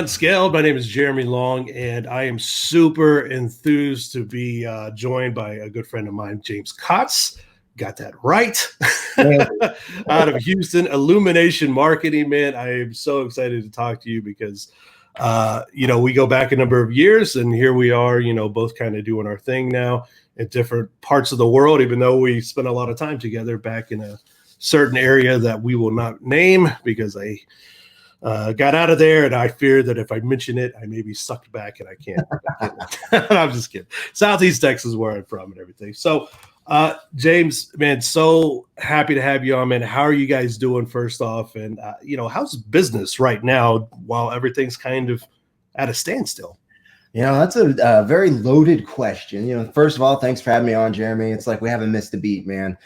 Unscaled. My name is Jeremy Long, and I am super enthused to be joined by a good friend of mine, James Kaatz. Got that right. Out of Houston, Illumination Marketing, man. I am so excited to talk to you because, we go back a number of years, and here we are, both kind of doing our thing now in different parts of the world, even though we spent a lot of time together back in a certain area that we will not name because I got out of there, and I fear that if I mention it, I may be sucked back, and I can't. I'm just kidding. Southeast Texas is where I'm from and everything. So, James, man, so happy to have you on, man. How are you guys doing, first off? And, how's business right now while everything's kind of at a standstill? That's a very loaded question. First of all, thanks for having me on, Jeremy. It's like we haven't missed a beat, man.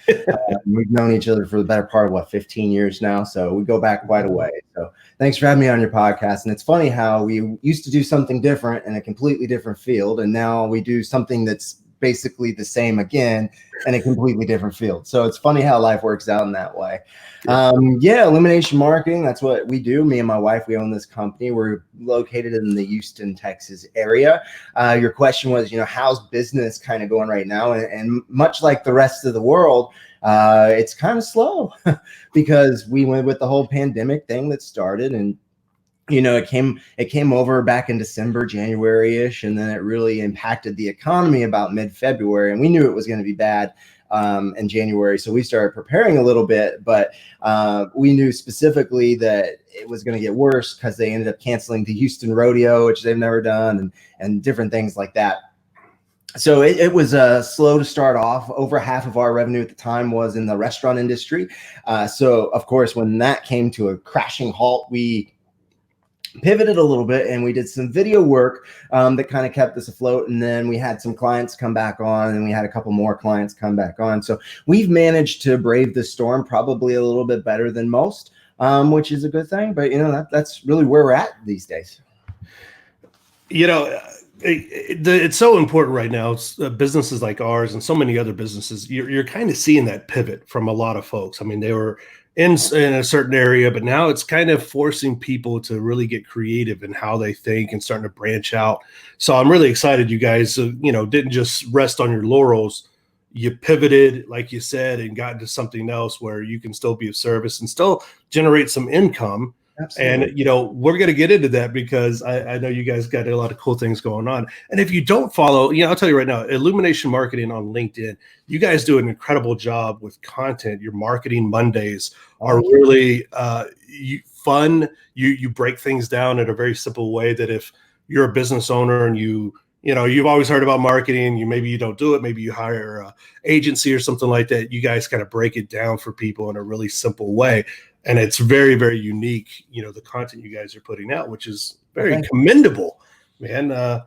We've known each other for the better part of 15 years now. So we go back quite a way. So thanks for having me on your podcast. And it's funny how we used to do something different in a completely different field. And now we do something that's basically the same again in a completely different field. So it's funny how life works out in that way. Illumination Marketing, that's what we do. Me and my wife, we own this company. We're located in the Houston, Texas area. Your question was, how's business kind of going right now? And much like the rest of the world, it's kind of slow because we went with the whole pandemic thing that started, and it came over back in December, January-ish, and then it really impacted the economy about mid-February, and we knew it was going to be bad in January. So we started preparing a little bit, but we knew specifically that it was going to get worse because they ended up canceling the Houston rodeo, which they've never done, and different things like that. So it was slow to start off. Over half of our revenue at the time was in the restaurant industry. So of course, when that came to a crashing halt, we pivoted a little bit and we did some video work that kind of kept us afloat. And then we had some clients come back on, and we had a couple more clients come back on. So we've managed to brave the storm probably a little bit better than most, which is a good thing. But, that's really where we're at these days. It's so important right now. Businesses like ours and so many other businesses, you're kind of seeing that pivot from a lot of folks. I mean, they were in a certain area, but now it's kind of forcing people to really get creative in how they think and starting to branch out. So I'm really excited you guys, didn't just rest on your laurels. You pivoted, like you said, and got into something else where you can still be of service and still generate some income. Absolutely. And, we're going to get into that because I know you guys got a lot of cool things going on. And if you don't follow, I'll tell you right now, Illumination Marketing on LinkedIn, you guys do an incredible job with content. Your Marketing Mondays are really fun. You break things down in a very simple way that if you're a business owner and you've always heard about marketing, maybe you don't do it, maybe you hire an agency or something like that, you guys kind of break it down for people in a really simple way. And it's very, very unique, the content you guys are putting out, which is very commendable, man. But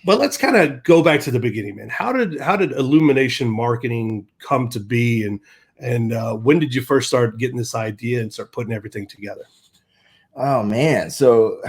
let's kind of go back to the beginning, man. How did Illumination Marketing come to be, and when did you first start getting this idea and start putting everything together? Oh man. So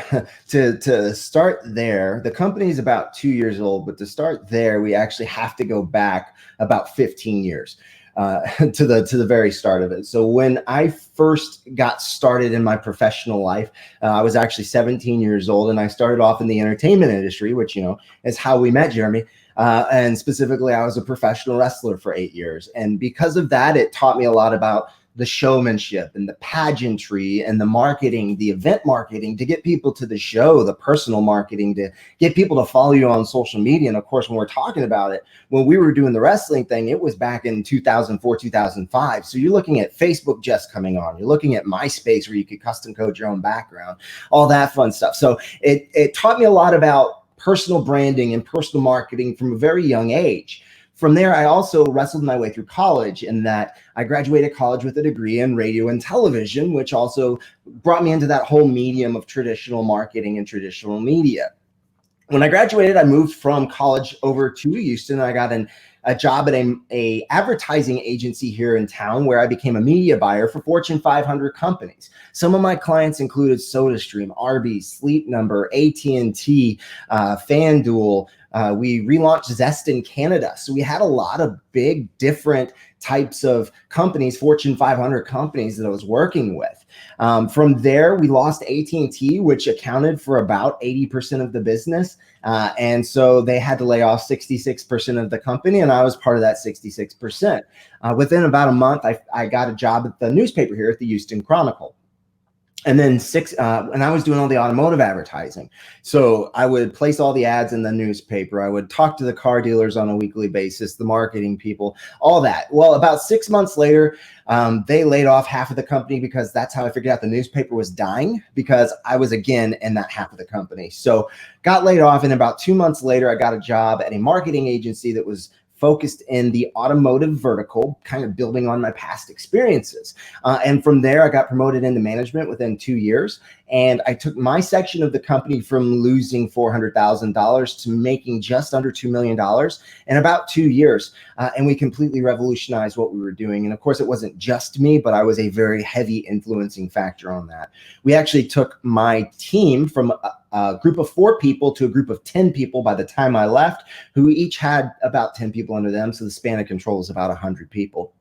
to start there, the company is about 2 years old, but to start there, we actually have to go back about 15 years. To the very start of it. So when I first got started in my professional life, I was actually 17 years old, and I started off in the entertainment industry, which, is how we met, Jeremy. And specifically, I was a professional wrestler for 8 years. And because of that, it taught me a lot about the showmanship and the pageantry and the marketing, the event marketing to get people to the show, the personal marketing to get people to follow you on social media. And of course, when we're talking about it, when we were doing the wrestling thing, it was back in 2004, 2005. So you're looking at Facebook just coming on. You're looking at MySpace where you could custom code your own background, all that fun stuff. So it taught me a lot about personal branding and personal marketing from a very young age. From there, I also wrestled my way through college, in that I graduated college with a degree in radio and television, which also brought me into that whole medium of traditional marketing and traditional media. When I graduated, I moved from college over to Houston. I got a job at a advertising agency here in town, where I became a media buyer for Fortune 500 companies. Some of my clients included SodaStream, Arby's, Sleep Number, AT&T, FanDuel, We relaunched Zest in Canada. So we had a lot of big, different types of companies, Fortune 500 companies that I was working with. From there, we lost AT&T, which accounted for about 80% of the business. And so they had to lay off 66% of the company, and I was part of that 66%. Within about a month, I got a job at the newspaper here at the Houston Chronicle. And then and I was doing all the automotive advertising. So I would place all the ads in the newspaper. I would talk to the car dealers on a weekly basis, the marketing people, all that. Well, about 6 months later, they laid off half of the company because that's how I figured out the newspaper was dying, because I was again in that half of the company. So got laid off. And about 2 months later, I got a job at a marketing agency that was focused in the automotive vertical, kind of building on my past experiences. And from there, I got promoted into management within 2 years. And I took my section of the company from losing $400,000 to making just under $2 million in about 2 years. And we completely revolutionized what we were doing. And of course, it wasn't just me, but I was a very heavy influencing factor on that. We actually took my team from a group of 4 people to a group of 10 people by the time I left, who each had about 10 people under them. So the span of control is about 100 people.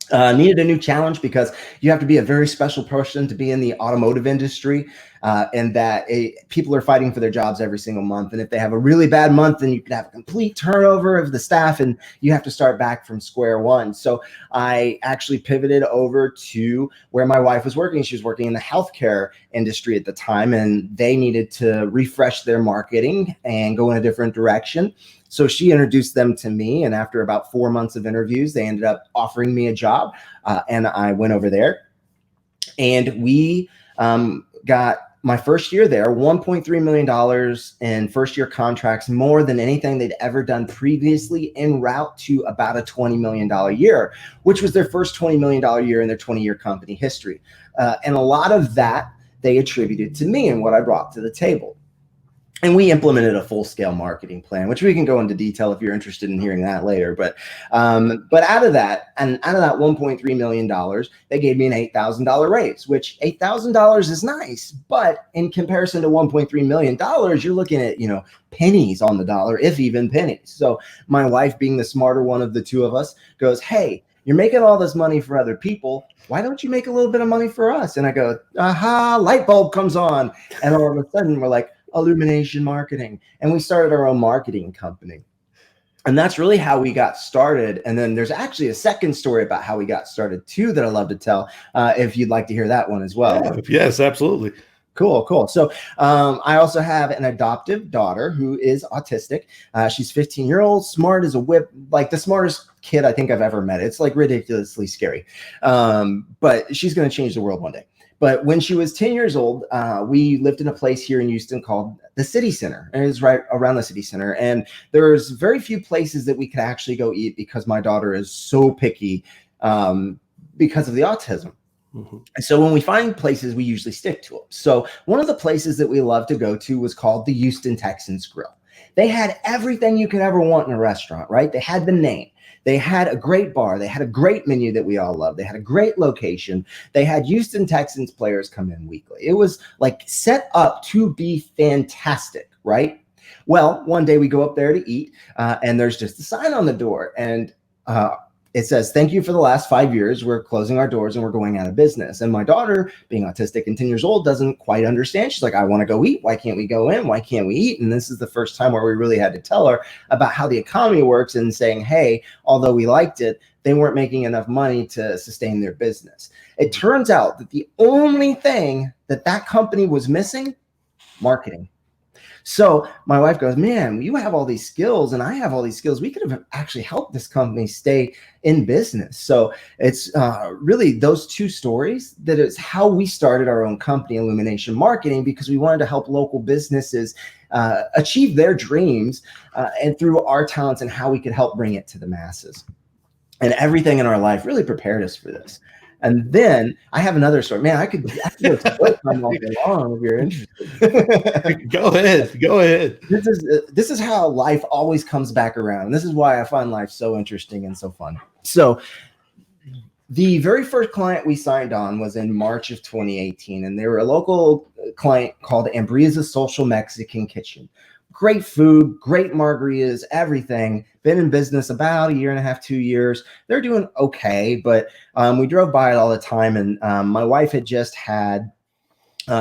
Needed a new challenge because you have to be a very special person to be in the automotive industry, and that people are fighting for their jobs every single month. And if they have a really bad month, then you could have a complete turnover of the staff and you have to start back from square one. So I actually pivoted over to where my wife was working. She was working in the healthcare industry at the time, and they needed to refresh their marketing and go in a different direction. So she introduced them to me, and after about 4 months of interviews, they ended up offering me a job, and I went over there. And we got my first year there, $1.3 million in first-year contracts, more than anything they'd ever done previously, en route to about a $20 million year, which was their first $20 million year in their 20-year company history. And a lot of that they attributed to me and what I brought to the table. And we implemented a full-scale marketing plan, which we can go into detail if you're interested in hearing that later. But out of that $1.3 million, they gave me an $8,000 raise, which $8,000 is nice, but in comparison to $1.3 million, you're looking at, pennies on the dollar, if even pennies. So my wife, being the smarter one of the two of us, goes, "Hey, you're making all this money for other people. Why don't you make a little bit of money for us?" And I go, aha, light bulb comes on. And all of a sudden we're like, Illumination Marketing. And we started our own marketing company. And that's really how we got started. And then there's actually a second story about how we got started too that I love to tell, if you'd like to hear that one as well. Yeah, yes, absolutely. Cool. So I also have an adoptive daughter who is autistic. She's 15-year-old, smart as a whip, like the smartest kid I think I've ever met. It's like ridiculously scary. But she's going to change the world one day. But when she was 10 years old, we lived in a place here in Houston called the City Center. And it was right around the City Center. And there's very few places that we could actually go eat because my daughter is so picky because of the autism. Mm-hmm. And so when we find places, we usually stick to them. So one of the places that we love to go to was called the Houston Texans Grill. They had everything you could ever want in a restaurant, right? They had the name. They had a great bar. They had a great menu that we all love. They had a great location. They had Houston Texans players come in weekly. It was like set up to be fantastic, right? Well, one day we go up there to eat, and there's just a sign on the door, and it says, "Thank you for the last 5 years. We're closing our doors and we're going out of business." And my daughter, being autistic and 10 years old, doesn't quite understand. She's like, "I want to go eat. Why can't we go in? Why can't we eat?" And this is the first time where we really had to tell her about how the economy works and saying, hey, although we liked it, they weren't making enough money to sustain their business. It turns out that the only thing that company was missing, marketing. So my wife goes, "Man, you have all these skills and I have all these skills. We could have actually helped this company stay in business." So it's really those two stories that is how we started our own company, Illumination Marketing, because we wanted to help local businesses achieve their dreams and through our talents and how we could help bring it to the masses. And everything in our life really prepared us for this. And then I have another story. Man, I could go split time all day long if you're interested. Go ahead. This is how life always comes back around. And this is why I find life so interesting and so fun. So the very first client we signed on was in March of 2018. And they were a local client called Ambriza Social Mexican Kitchen. great food, great margaritas, everything. Been in business about a year and a half, 2 years. They're doing okay, but we drove by it all the time. And my wife had just had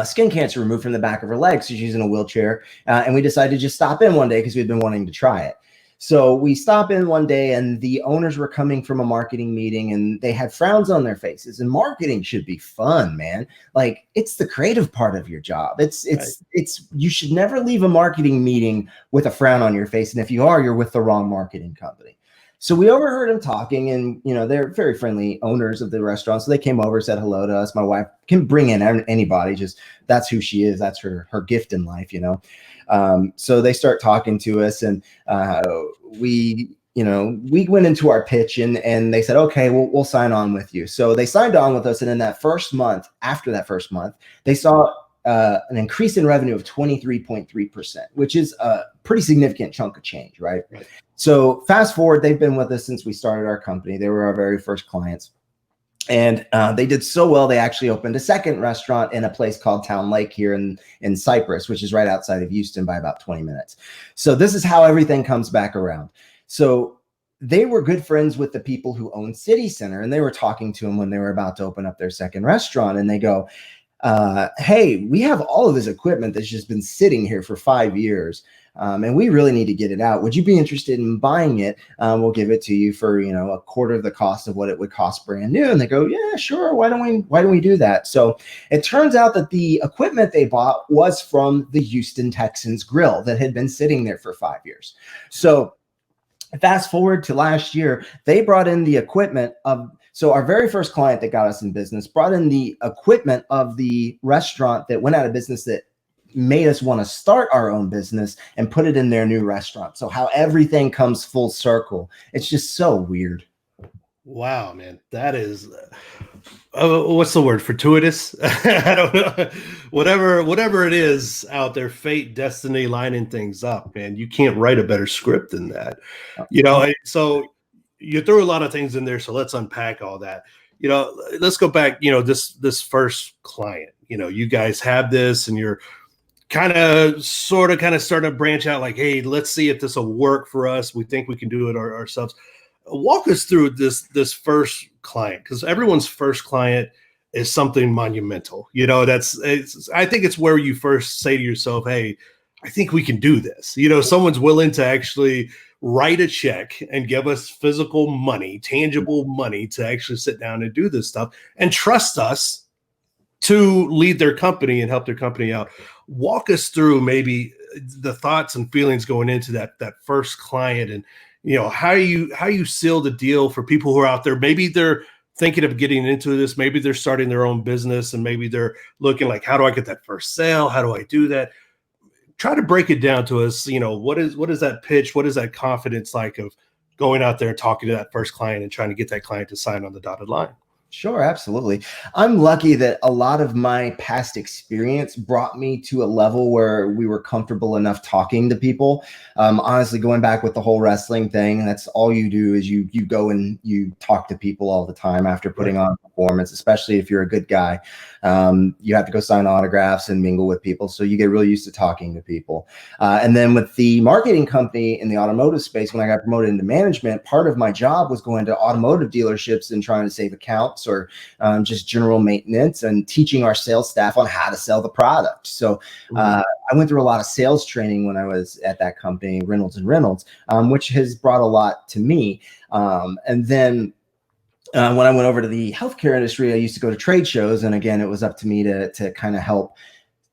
skin cancer removed from the back of her leg. So she's in a wheelchair. And we decided to just stop in one day because we'd been wanting to try it. So we stop in one day and the owners were coming from a marketing meeting and they had frowns on their faces, and marketing should be fun, man. Like, it's the creative part of your job. You should never leave a marketing meeting with a frown on your face. And if you are, you're with the wrong marketing company. So we overheard them talking, and, you know, they're very friendly owners of the restaurant. So they came over, said hello to us. My wife can bring in anybody, just that's who she is. That's her gift in life, you know? So they start talking to us, and we went into our pitch, and they said, okay, we'll sign on with you. So they signed on with us. And in that first month, after that first month, they saw an increase in revenue of 23.3%, which is a pretty significant chunk of change, right? So fast forward, they've been with us since we started our company. They were our very first clients. And they did so well, they actually opened a second restaurant in a place called Town Lake here in Cypress, which is right outside of Houston by about 20 minutes. So this is how everything comes back around. So they were good friends with the people who own City Center, and they were talking to them when they were about to open up their second restaurant. And they go, hey, we have all of this equipment that's just been sitting here for 5 years. And we really need to get it out. Would you be interested in buying it? We'll give it to you for, you know, a quarter of the cost of what it would cost brand new. And they go, yeah, sure. Why don't we do that? So it turns out that the equipment they bought was from the Houston Texans grill that had been sitting there for 5 years. So fast forward to last year, they brought in the equipment so our very first client that got us in business brought in the equipment of the restaurant that went out of business, that made us want to start our own business and put it in their new restaurant. So how everything comes full circle. It's just so weird. Wow, man. That is, what's the word? Fortuitous? I don't know. Whatever it is out there, fate, destiny lining things up, man. You can't write a better script than that. You know, so you threw a lot of things in there. So let's unpack all that. You know, let's go back, you know, this first client, you know, you guys have this and you're kind of starting to branch out, like, hey, let's see if this will work for us. We think we can do it ourselves. Walk us through this first client, because everyone's first client is something monumental. You know, I think it's where you first say to yourself, hey, I think we can do this. You know, someone's willing to actually write a check and give us physical money, tangible money, to actually sit down and do this stuff and trust us to lead their company and help their company out. Walk us through maybe the thoughts and feelings going into that first client, and, you know, how you seal the deal for people who are out there. Maybe they're thinking of getting into this. Maybe they're starting their own business, and maybe they're looking like, how do I get that first sale? How do I do that? Try to break it down to us. You know, what is that pitch? What is that confidence like of going out there and talking to that first client and trying to get that client to sign on the dotted line? Sure, absolutely. I'm lucky that a lot of my past experience brought me to a level where we were comfortable enough talking to people. Honestly, going back with the whole wrestling thing, that's all you do is you go and you talk to people all the time after putting on a performance, especially if you're a good guy. You have to go sign autographs and mingle with people. So you get really used to talking to people. And then with the marketing company in the automotive space, when I got promoted into management, part of my job was going to automotive dealerships and trying to save accounts, or just general maintenance, and teaching our sales staff on how to sell the product. So I went through a lot of sales training when I was at that company, Reynolds and Reynolds, which has brought a lot to me. And then when I went over to the healthcare industry, I used to go to trade shows. And again, it was up to me to kind of help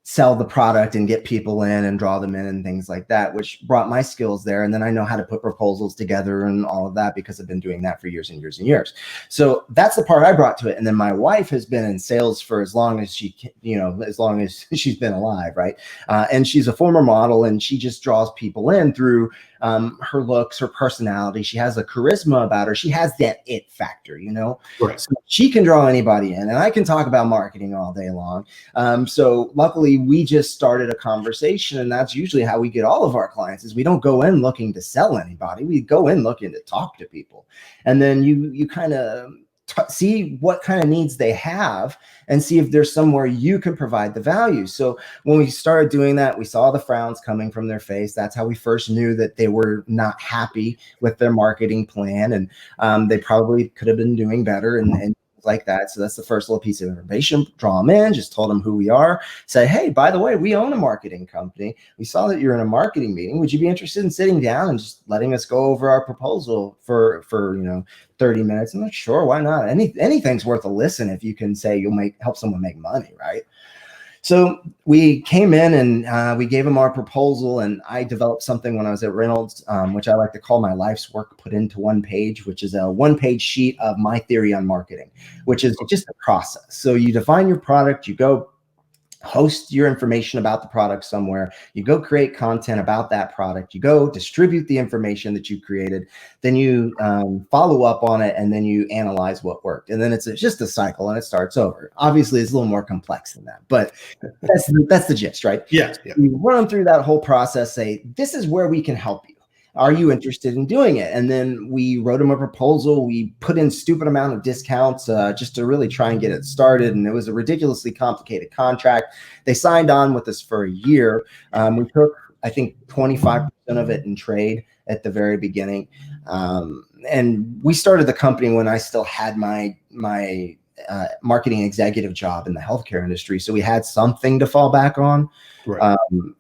sell the product and get people in and draw them in and things like that, which brought my skills there. And then I know how to put proposals together and all of that because I've been doing that for years and years and years. So that's the part I brought to it. And then my wife has been in sales for as long as as long as she's been alive, right? And she's a former model, and she just draws people in through her looks, her personality. She has a charisma about her. She has that it factor, you know? Right. So she can draw anybody in, and I can talk about marketing all day long. So luckily we just started a conversation, and that's usually how we get all of our clients. Is we don't go in looking to sell anybody. We go in looking to talk to people. And then you kind of see what kind of needs they have and see if there's somewhere you can provide the value. So when we started doing that, we saw the frowns coming from their face. That's how we first knew that they were not happy with their marketing plan, and they probably could have been doing better and like that. So that's the first little piece of information. Draw them in, just told them who we are, say, hey, by the way, we own a marketing company. We saw that you're in a marketing meeting. Would you be interested in sitting down and just letting us go over our proposal for 30 minutes? I'm like, sure, why not? Anything's worth a listen if you can say you'll help someone make money, right? So we came in and we gave them our proposal, and I developed something when I was at Reynolds, which I like to call my life's work put into one page, which is a one-page sheet of my theory on marketing, which is just a process. So you define your product, you go host your information about the product somewhere, you go create content about that product, you go distribute the information that you created, then you follow up on it, and then you analyze what worked. And then it's just a cycle and it starts over. Obviously, it's a little more complex than that, but that's the gist, right? Yeah. So you run them through that whole process, say, this is where we can help you. Are you interested in doing it? And then we wrote them a proposal. We put in stupid amount of discounts just to really try and get it started. And it was a ridiculously complicated contract. They signed on with us for a year. We took, I think, 25% of it in trade at the very beginning. And we started the company when I still had my marketing executive job in the healthcare industry. So we had something to fall back on. Right.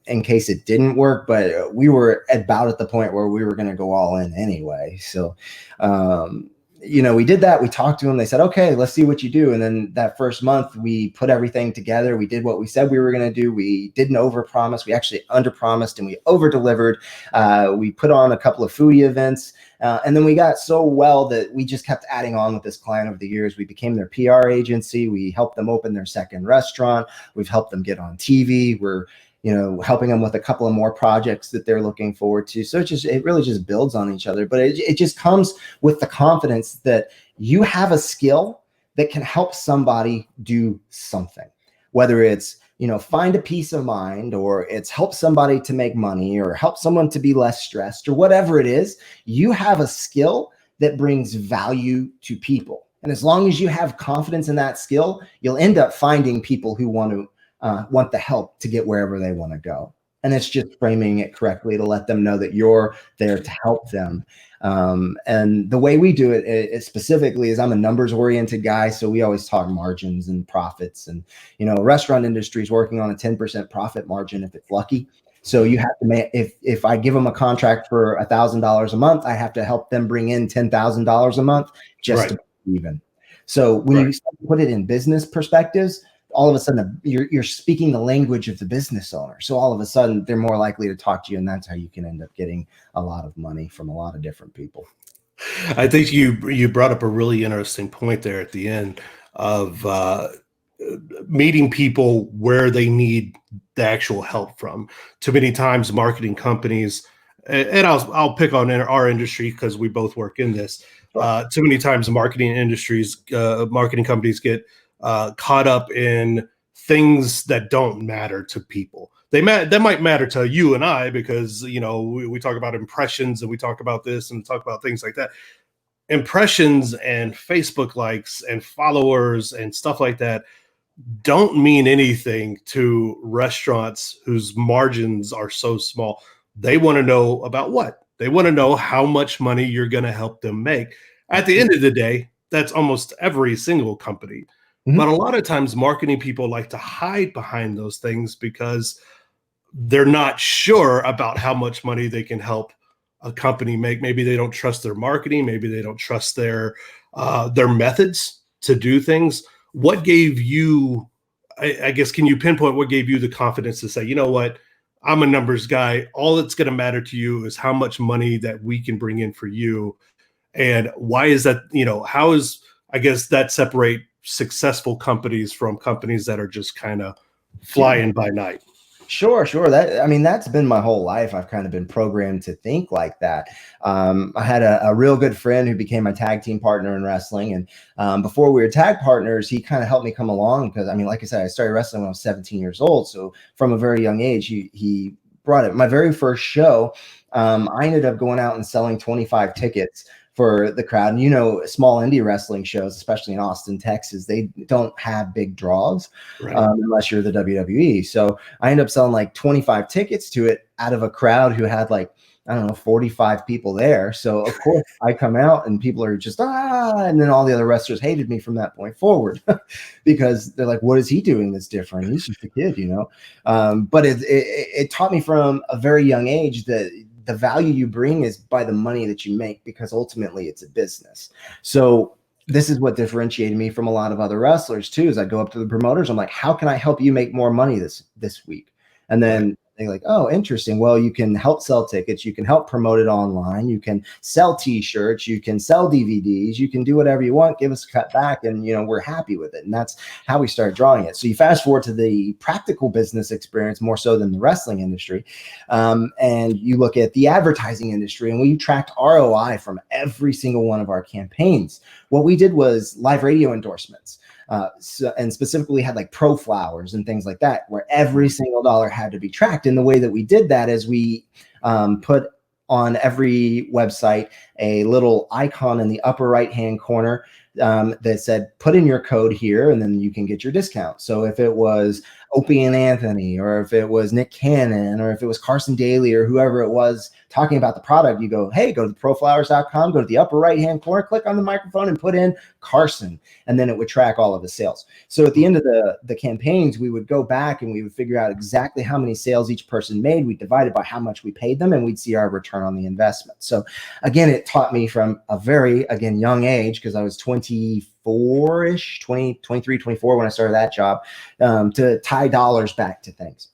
In case it didn't work, but we were about at the point where we were going to go all in anyway. So, we did that. We talked to them. They said, okay, let's see what you do. And then that first month we put everything together. We did what we said we were going to do. We didn't overpromise. We actually underpromised and we over-delivered. We put on a couple of foodie events. And then we got so well that we just kept adding on with this client over the years. We became their PR agency. We helped them open their second restaurant. We've helped them get on TV. We're, helping them with a couple of more projects that they're looking forward to. So it really just builds on each other. But it just comes with the confidence that you have a skill that can help somebody do something, whether it's find a peace of mind, or it's help somebody to make money, or help someone to be less stressed, or whatever it is. You have a skill that brings value to people. And as long as you have confidence in that skill, you'll end up finding people who want the help to get wherever they want to go. And it's just framing it correctly to let them know that you're there to help them. And the way we do it specifically is I'm a numbers oriented guy. So we always talk margins and profits, and, restaurant industry is working on a 10% profit margin if it's lucky. So you have to make, if I give them a contract for $1,000 a month, I have to help them bring in $10,000 a month just to be even. So when you put it in business perspectives, all of a sudden you're speaking the language of the business owner. So all of a sudden they're more likely to talk to you, and that's how you can end up getting a lot of money from a lot of different people. I think you brought up a really interesting point there at the end of meeting people where they need the actual help from. Too many times marketing companies, and I'll pick on our industry because we both work in this. Too many times marketing companies get caught up in things that don't matter to people. That might matter to you and I because, we talk about impressions and we talk about this and talk about things like that. Impressions and Facebook likes and followers and stuff like that don't mean anything to restaurants whose margins are so small. They want to know about what? They want to know how much money you're going to help them make. At the end of the day, that's almost every single company. Mm-hmm. But a lot of times marketing people like to hide behind those things because they're not sure about how much money they can help a company make. Maybe they don't trust their marketing. Maybe they don't trust their methods to do things. What gave you, I guess, can you pinpoint what gave you the confidence to say, you know what, I'm a numbers guy. All that's going to matter to you is how much money that we can bring in for you. And why is that, how is, I guess, that separate successful companies from companies that are just kind of flying by night? Sure. That's been my whole life. I've kind of been programmed to think like that. I had a real good friend who became my tag team partner in wrestling. And before we were tag partners, he kind of helped me come along because, like I said, I started wrestling when I was 17 years old. So from a very young age, he brought it. My very first show, I ended up going out and selling 25 tickets for the crowd. And small indie wrestling shows, especially in Austin, Texas, they don't have big draws, Right. Unless you're the WWE. So I ended up selling like 25 tickets to it out of a crowd who had like, I don't know, 45 people there. So of course I come out and people are just, and then all the other wrestlers hated me from that point forward because they're like, what is he doing that's different? He's just a kid, But it taught me from a very young age that the value you bring is by the money that you make, because ultimately it's a business. So this is what differentiated me from a lot of other wrestlers too, is I go up to the promoters. I'm like, how can I help you make more money this week? And then they're like, oh, interesting. Well, you can help sell tickets. You can help promote it online. You can sell t-shirts. You can sell DVDs. You can do whatever you want. Give us a cut back. And, we're happy with it. And that's how we started drawing it. So you fast forward to the practical business experience more so than the wrestling industry. And you look at the advertising industry, and we tracked ROI from every single one of our campaigns. What we did was live radio endorsements. And specifically had like Pro Flowers and things like that, where every single dollar had to be tracked. And the way that we did that is we put on every website a little icon in the upper right-hand corner that said, put in your code here, and then you can get your discount. So if it was Opie and Anthony, or if it was Nick Cannon, or if it was Carson Daly, or whoever it was talking about the product, you go, hey, go to proflowers.com, go to the upper right-hand corner, click on the microphone and put in Carson, and then it would track all of the sales. So at the end of the campaigns, we would go back and we would figure out exactly how many sales each person made. We divided by how much we paid them, and we'd see our return on the investment. So again, it taught me from a very, young age, because I was 24-ish, 23, 24 when I started that job, to tie dollars back to things,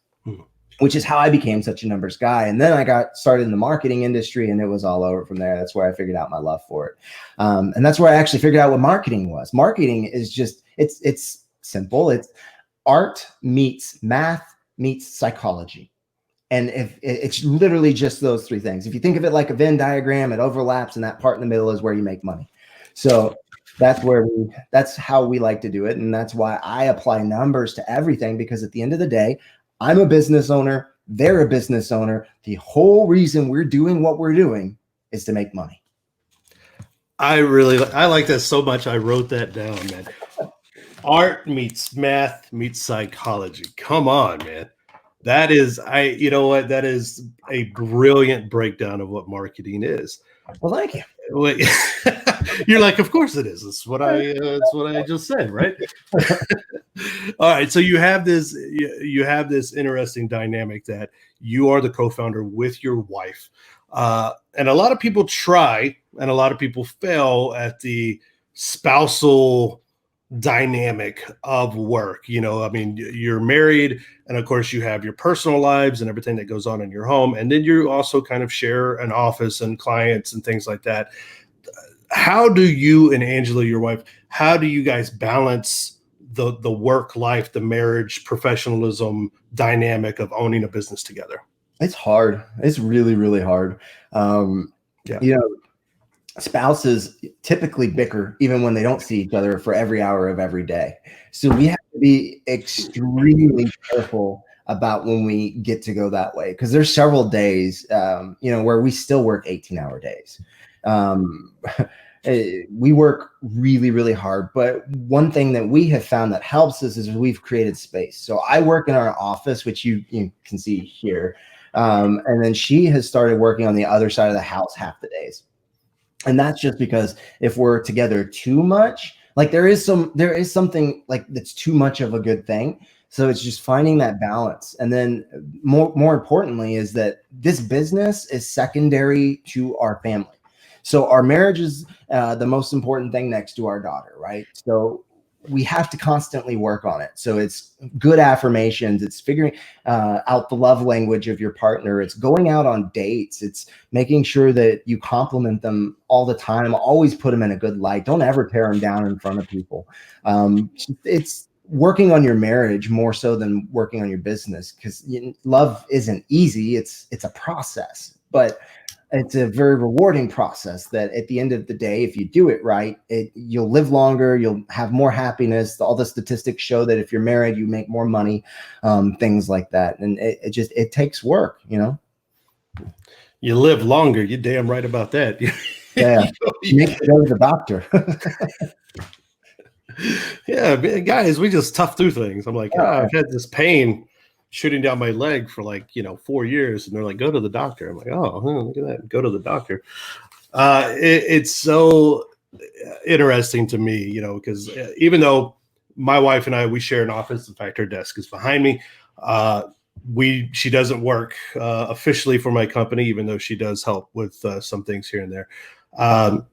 which is how I became such a numbers guy. And then I got started in the marketing industry, and it was all over from there. That's where I figured out my love for it. And that's where I actually figured out what marketing was. Marketing is just, it's simple. It's art meets math meets psychology. And if it's literally just those three things. If you think of it like a Venn diagram, it overlaps, and that part in the middle is where you make money. So that's how we like to do it. And that's why I apply numbers to everything, because at the end of the day, I'm a business owner. They're a business owner. The whole reason we're doing what we're doing is to make money. I like that so much. I wrote that down, man. Art meets math meets psychology. Come on, man. That is, that is a brilliant breakdown of what marketing is. Well, thank you. You're like, of course it is. That's what I just said, right? All right. So you have this interesting dynamic that you are the co-founder with your wife. And a lot of people try, and a lot of people fail at the spousal dynamic of work. You're married, and of course you have your personal lives and everything that goes on in your home, and then you also kind of share an office and clients and things like that. How do you and Angela, your wife, how do you guys balance the work life, the marriage, professionalism dynamic of owning a business together? It's hard. It's really, really hard. Spouses typically bicker even when they don't see each other for every hour of every day. So we have to be extremely careful about when we get to go that way, because there's several days, where we still work 18-hour days. We work really, really hard. But one thing that we have found that helps us is we've created space. So I work in our office, which you can see here. And then she has started working on the other side of the house half the days. And that's just because if we're together too much, like there is something like that's too much of a good thing. So it's just finding that balance. And then more importantly is that this business is secondary to our family. So our marriage is the most important thing next to our daughter, right? So we have to constantly work on it. So it's good affirmations. It's figuring out the love language of your partner. It's going out on dates. It's making sure that you compliment them all the time. Always put them in a good light. Don't ever tear them down in front of people. It's working on your marriage more so than working on your business, because love isn't easy. It's a process, but it's a very rewarding process that at the end of the day, if you do it right, you'll live longer, you'll have more happiness. All the statistics show that if you're married, you make more money, things like that. And it takes work, You live longer. You're damn right about that. Yeah. Make it go to the doctor. Yeah, man, guys, we just tough through things. I'm like, Yeah. I've had this pain shooting down my leg for like 4 years, and they're like, go to the doctor. I'm like, oh, look at that, go to the doctor. It's so interesting to me, because even though my wife and I, we share an office. In fact, her desk is behind me. She doesn't work officially for my company, even though she does help with some things here and there. Um,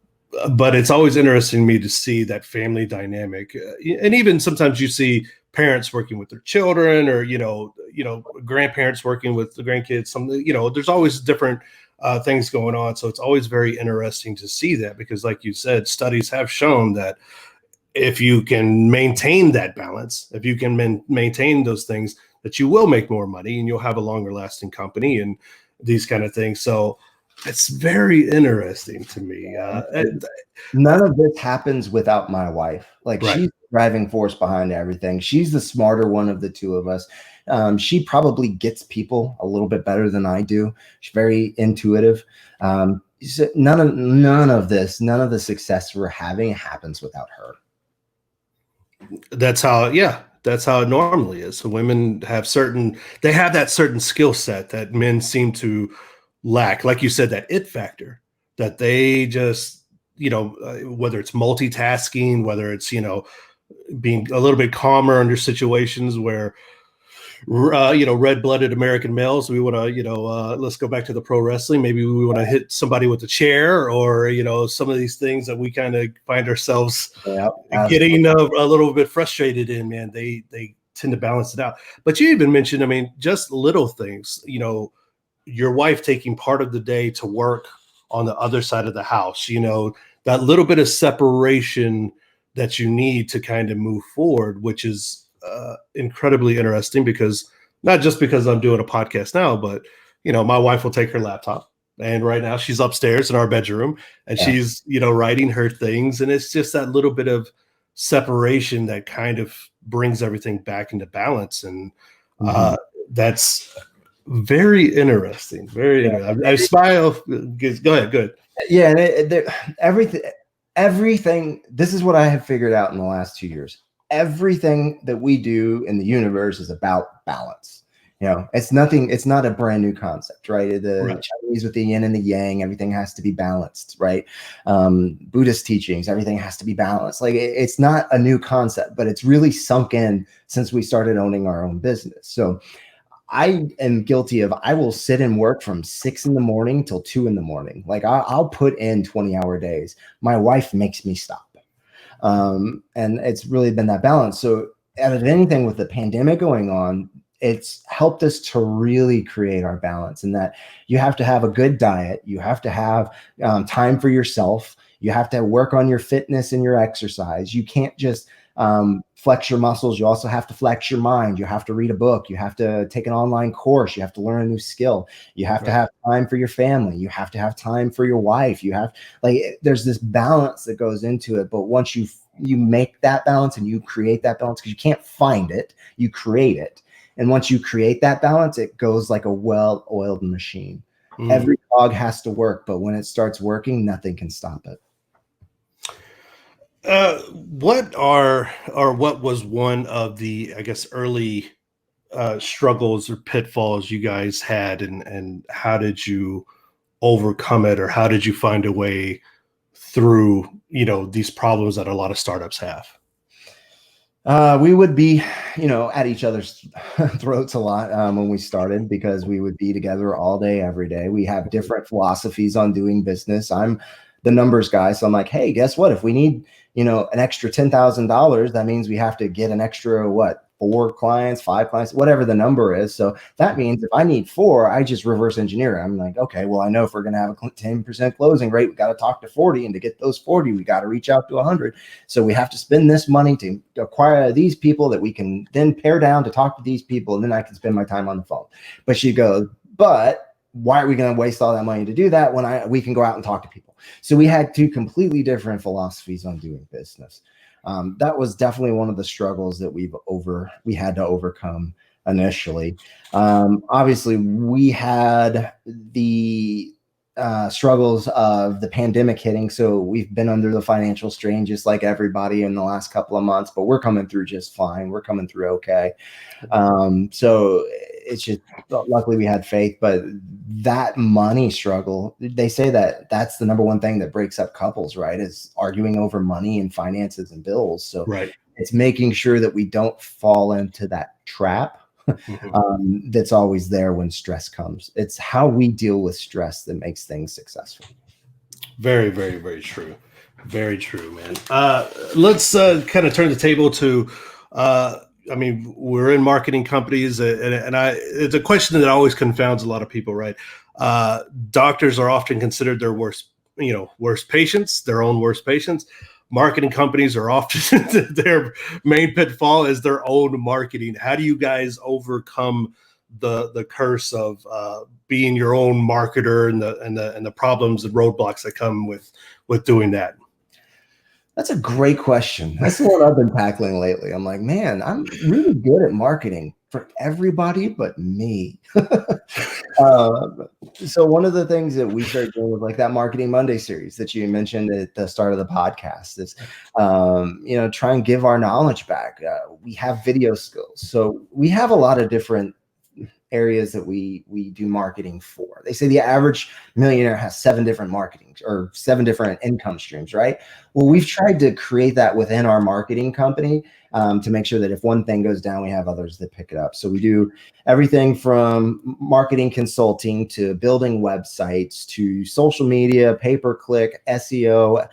but it's always interesting to me to see that family dynamic, and even sometimes you see parents working with their children, or grandparents working with the grandkids. There's always different things going on, so it's always very interesting to see that, because, like you said, studies have shown that if you can maintain that balance, if you can maintain those things, that you will make more money and you'll have a longer lasting company and these kind of things. So it's very interesting to me. None of this happens without my wife. Like, Right. she's the driving force behind everything. She's the smarter one of the two of us. She probably gets people a little bit better than I do. She's very intuitive. So none of the success we're having happens without her. That's how it normally is. So women have that certain skill set that men seem to lack. Like you said, that it factor, that they just, whether it's multitasking, whether it's, being a little bit calmer under situations where, red-blooded American males, we want to, let's go back to the pro wrestling. Maybe we want to hit somebody with a chair, or, some of these things that we kind of find ourselves getting a little bit frustrated in, man. They tend to balance it out. But you even mentioned, I mean, just little things, your wife taking part of the day to work on the other side of the house, that little bit of separation that you need to kind of move forward, which is incredibly interesting, because not just because I'm doing a podcast now, but, my wife will take her laptop, and right now she's upstairs in our bedroom, and she's, writing her things. And it's just that little bit of separation that kind of brings everything back into balance. And that's very interesting. Very interesting. I smile. Go ahead. Good. Yeah. Everything. This is what I have figured out in the last 2 years. Everything that we do in the universe is about balance. It's not a brand new concept, right? The Chinese with the yin and the yang, everything has to be balanced, right? Buddhist teachings, everything has to be balanced. Like, it's not a new concept, but it's really sunk in since we started owning our own business. So I am guilty of, I will sit and work from 6 a.m. till 2 a.m. Like, I'll put in 20-hour days. My wife makes me stop. And it's really been that balance. So out of anything with the pandemic going on, it's helped us to really create our balance, in that you have to have a good diet. You have to have time for yourself. You have to work on your fitness and your exercise. You can't just flex your muscles. You also have to flex your mind. You have to read a book. You have to take an online course. You have to learn a new skill. You have to have time for your family. You have to have time for your wife. There's this balance that goes into it. But once you make that balance and you create that balance, because you can't find it, you create it. And once you create that balance, it goes like a well-oiled machine. Every cog has to work, but when it starts working, nothing can stop it. What was one of the, I guess, early struggles or pitfalls you guys had, and how did you overcome it, or how did you find a way through, these problems that a lot of startups have? We would be, at each other's throats a lot when we started, because we would be together all day, every day. We have different philosophies on doing business. I'm the numbers guy, so I'm like, hey, guess what? If we need, an extra $10,000, that means we have to get an extra 4 clients, 5 clients, whatever the number is. So that means if I need 4, I just reverse engineer it. I'm like, okay, well, I know if we're going to have a 10% closing rate, we got to talk to 40, and to get those 40, we got to reach out to 100. So we have to spend this money to acquire these people that we can then pare down to talk to these people, and then I can spend my time on the phone. But she goes, but why are we going to waste all that money to do that when we can go out and talk to people? So we had 2 completely different philosophies on doing business. That was definitely one of the struggles that we had to overcome initially. Obviously, we had the struggles of the pandemic hitting. So we've been under the financial strain just like everybody in the last couple of months, but we're coming through just fine. We're coming through okay. So it's just, luckily we had faith, but that money struggle, they say that that's the number one thing that breaks up couples, right? Is arguing over money and finances and bills. So Right. it's making sure that we don't fall into that trap. That's always there when stress comes. It's how we deal with stress that makes things successful. Very, very, very true. Very true, man. Let's kind of turn the table to, I mean, we're in marketing companies, and it's a question that always confounds a lot of people, right? Doctors are often considered their worst patients, their own worst patients. Marketing companies are often their main pitfall is their own marketing. How do you guys overcome the curse of being your own marketer and the problems and roadblocks that come with doing that? That's a great question. That's what I've been tackling lately. I'm like, man, I'm really good at marketing for everybody but me. So one of the things that we started doing with like that Marketing Monday series that you mentioned at the start of the podcast is, try and give our knowledge back. We have video skills. So we have a lot of different areas that we do marketing for. They say the average millionaire has 7 different marketing or 7 different income streams, right? Well, we've tried to create that within our marketing company to make sure that if one thing goes down, we have others that pick it up. So we do everything from marketing consulting to building websites to social media, pay-per-click, SEO.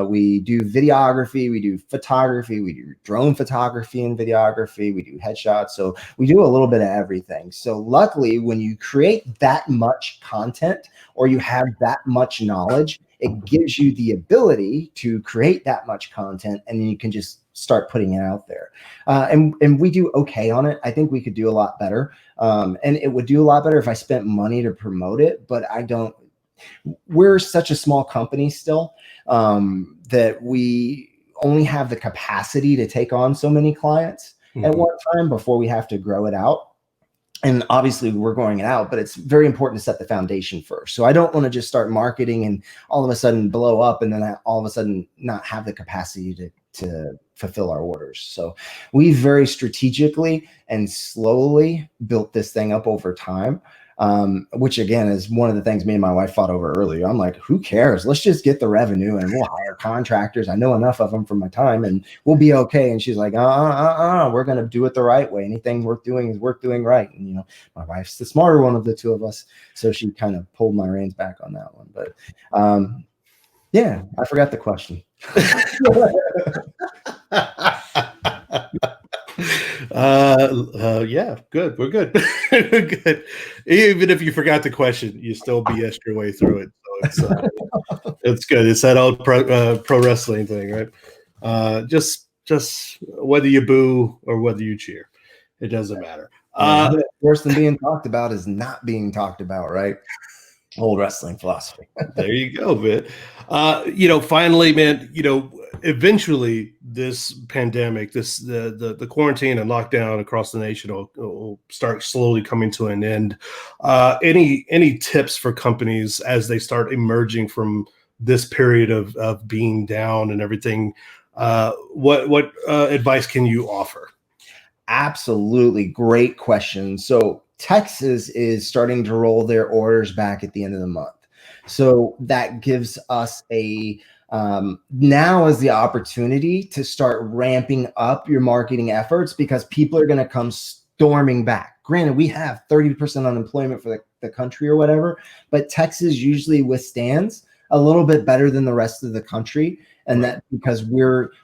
We do videography, we do photography, we do drone photography and videography, we do headshots. So we do a little bit of everything. So luckily, when you create that much content or you have that much knowledge, it gives you the ability to create that much content, and then you can just start putting it out there. And we do okay on it. I think we could do a lot better. And it would do a lot better if I spent money to promote it, but I don't. We're such a small company still that we only have the capacity to take on so many clients at one time before we have to grow it out. And obviously we're growing it out, but it's very important to set the foundation first. So I don't want to just start marketing and all of a sudden blow up and then all of a sudden not have the capacity to fulfill our orders. So we very strategically and slowly built this thing up over time, which again is one of the things me and my wife fought over earlier. I'm like, who cares? Let's just get the revenue and we'll hire contractors. I know enough of them from my time and we'll be okay. And she's like, we're going to do it the right way. Anything worth doing is worth doing right. And, my wife's the smarter one of the two of us. So she kind of pulled my reins back on that one. But yeah, I forgot the question. Yeah, good. We're good. Good. Even if you forgot the question, you still BS your way through it. So it's good. It's that old pro wrestling thing, right? Just whether you boo or whether you cheer, it doesn't matter. Worse than being talked about is not being talked about, right? Old wrestling philosophy. There you go, man. Finally, man, eventually this pandemic, the quarantine and lockdown across the nation will start slowly coming to an end. Any tips for companies as they start emerging from this period of being down and everything? What advice can you offer? Absolutely. Great question. So Texas is starting to roll their orders back at the end of the month. So that gives us now is the opportunity to start ramping up your marketing efforts because people are going to come storming back. Granted, we have 30% unemployment for the country or whatever, but Texas usually withstands a little bit better than the rest of the country. And that because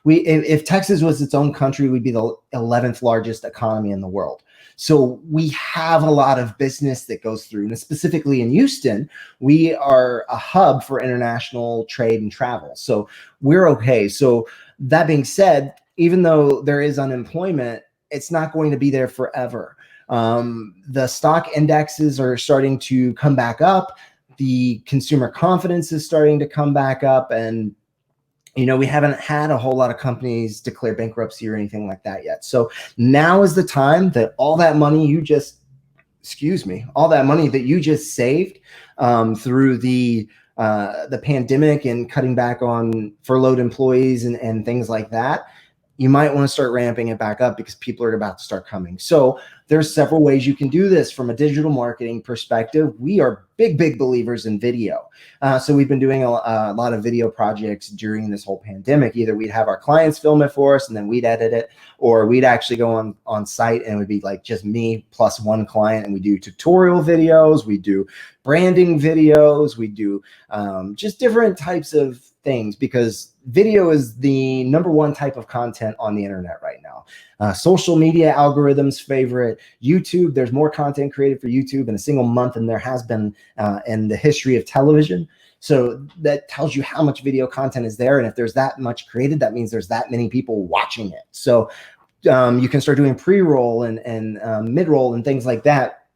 if Texas was its own country, we'd be the 11th largest economy in the world. So we have a lot of business that goes through, and specifically in Houston, we are a hub for international trade and travel. So we're okay. So that being said, even though there is unemployment, it's not going to be there forever. The stock indexes are starting to come back up. The consumer confidence is starting to come back up, and we haven't had a whole lot of companies declare bankruptcy or anything like that yet. So now is the time that all that money that you just saved, through the pandemic and cutting back on furloughed employees and things like that, you might want to start ramping it back up because people are about to start coming. So there's several ways you can do this from a digital marketing perspective. We are big believers in video. So we've been doing a lot of video projects during this whole pandemic. Either we'd have our clients film it for us and then we'd edit it, or we'd actually go on site and it would be like just me plus one client, and we do tutorial videos, we do branding videos, we do just different types of things, because video is the #1 type of content on the internet right now. Social media algorithms favor it. YouTube, there's more content created for YouTube in a single month than there has been in the history of television. So that tells you how much video content is there. And if there's that much created, that means there's that many people watching it. So you can start doing pre-roll and mid-roll and things like that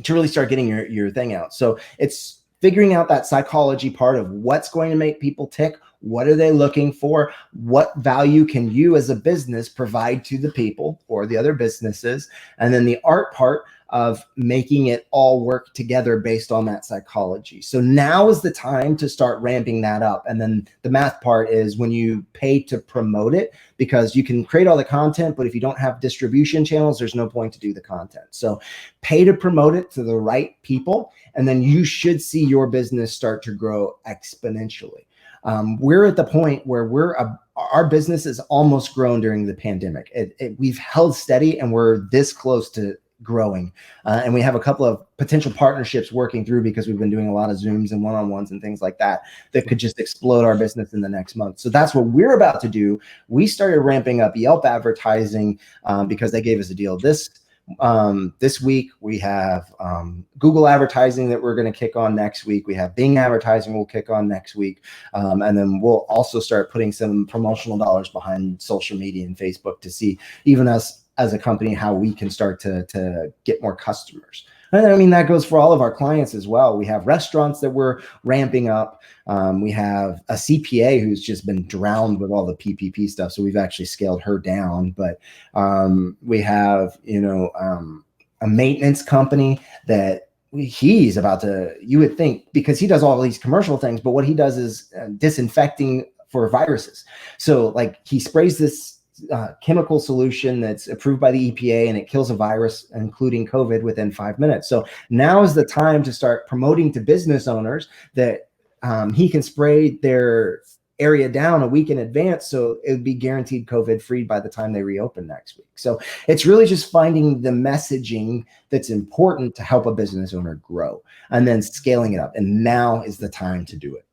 to really start getting your thing out. So it's figuring out that psychology part of what's going to make people tick. What are they looking for? What value can you as a business provide to the people or the other businesses? And then the art part of making it all work together based on that psychology. So now is the time to start ramping that up. And then the math part is when you pay to promote it, because you can create all the content, but if you don't have distribution channels, there's no point to do the content. So pay to promote it to the right people, and then you should see your business start to grow exponentially. We're at the point where our business is almost grown during the pandemic. We've held steady and we're this close to growing. And we have a couple of potential partnerships working through because we've been doing a lot of Zooms and one-on-ones and things like that could just explode our business in the next month. So that's what we're about to do. We started ramping up Yelp advertising because they gave us a deal this week. We have Google advertising that we're going to kick on next week. We have Bing advertising we'll kick on next week. And then we'll also start putting some promotional dollars behind social media and Facebook to see even us as a company how we can start to get more customers. And I mean, that goes for all of our clients as well. We have restaurants that we're ramping up. We have a CPA who's just been drowned with all the PPP stuff. So we've actually scaled her down. But we have, a maintenance company that he's about to, you would think, because he does all these commercial things, but what he does is disinfecting for viruses. So like he sprays this chemical solution that's approved by the EPA, and it kills a virus, including COVID, within 5 minutes. So now is the time to start promoting to business owners that he can spray their area down a week in advance, so it would be guaranteed COVID free by the time they reopen next week. So it's really just finding the messaging that's important to help a business owner grow and then scaling it up. And now is the time to do it.